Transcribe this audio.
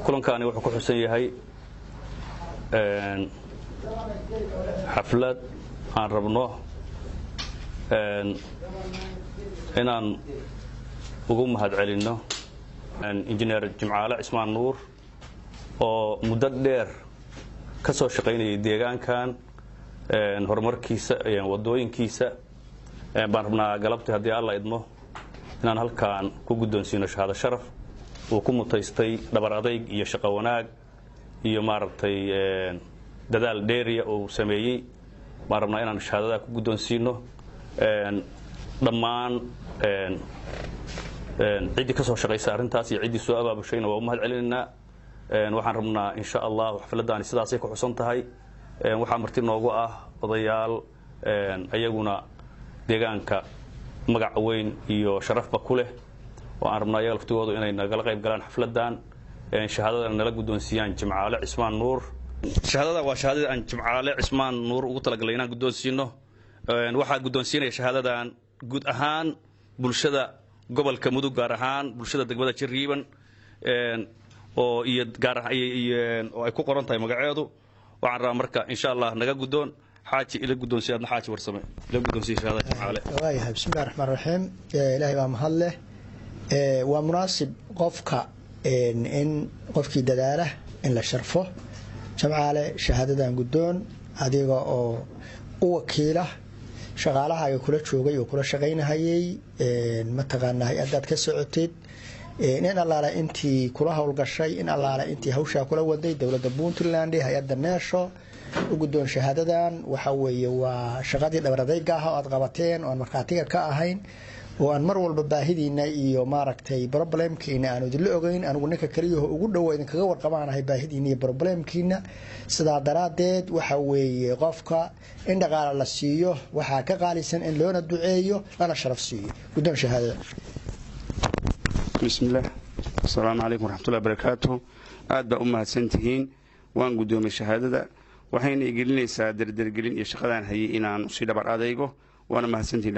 kulankani wuxuu ku xusan yahay xaflad aan rabno inaan ugu mahadcelinno injineer Jimcaale Cismaan Nuur oo muddo dheer ka soo shaqaynayay deegaankan horumarkiisa wadooyinkiisa baan rabnaa galabtii haddii alla idmo inaan halkaan ku guddoonsiino shahaado sharaf uu ku mutaystay dhabar adayg iyo shaqo wanaag iyo maaragtay dadaal dheeriya oo sameeyay baan rabnaa inaan shahaadada ku guddoonsiino dhammaan ciidii ka soo shaqaysay arrintaas iyo ciidii soo abaabushayna waa u mahadcelinaynaa waxaan rabnaa insha Allah xafladani sidaas ay ku xusan tahay waxaa marti noogu ah odayaal ayaguna deegaanka magac weyn iyo sharafba ku leh waan rabnaa ayaga laftigoodu inay nagala qayb galaan xafladan shahaadada nala guddoonsiiyaan Jimcaale Cismaan Nuur shahaadada waa shahaadada aan Jimcaale Cismaan Nuur ugu talagalay inaan guddoonsiino waxa guddoonsiinaya shahaadadan guud ahaan bulshada gobolka Mudug gaar ahaan bulshada degmada Jariiban oo iyo gaar ahaan oo ay ku qoran tahay magaceedu waxaan rabaa marka insha Allah naga guddoon حاجة إلى قدون سيادنا حاجة ورسمة إلى قدون سيادة على. وايه بسم الله الرحمن الرحيم إلهي بمهله ومناسب قفك إن قفك دلالة إن لشرفه جمعاله شهادة قدون هذه أو وكيلة شغالها يكون شوقي وكل شغينا هي متقنا هي أدات كسعتيد إن الله لا أنتي كلها والقشي إن الله لا أنتي هوشة كلها ودي دولة بونتلاندي هي الدنياشة وقدون شهادتان وحوي وشغادي دبردaygaah oo aad qabateen oo markaatiga ka ahayn oo aan mar walba baahidina iyo maaragtay problemkiina aan idin la ogeyn anigu ninka kaliyo ugu dhaw idin kaga warqabaanahay baahidina iyo problemkiina sida daraadeed waxa weeye qofka in dhaqaale la siiyo waxa ka qaalisan in loona duceeyo lana sharaf siiyo guddoon shahaadada bismillaah assalaamu alaykum warahmatullaahi wabarakaatuh aad ba u mahadsantihiin waan guddoomay shahaadada waxayna igelinaysaa dardargelin iyo shaqadaan hayay inaan si dhabar adaygo waana mahadsantihiin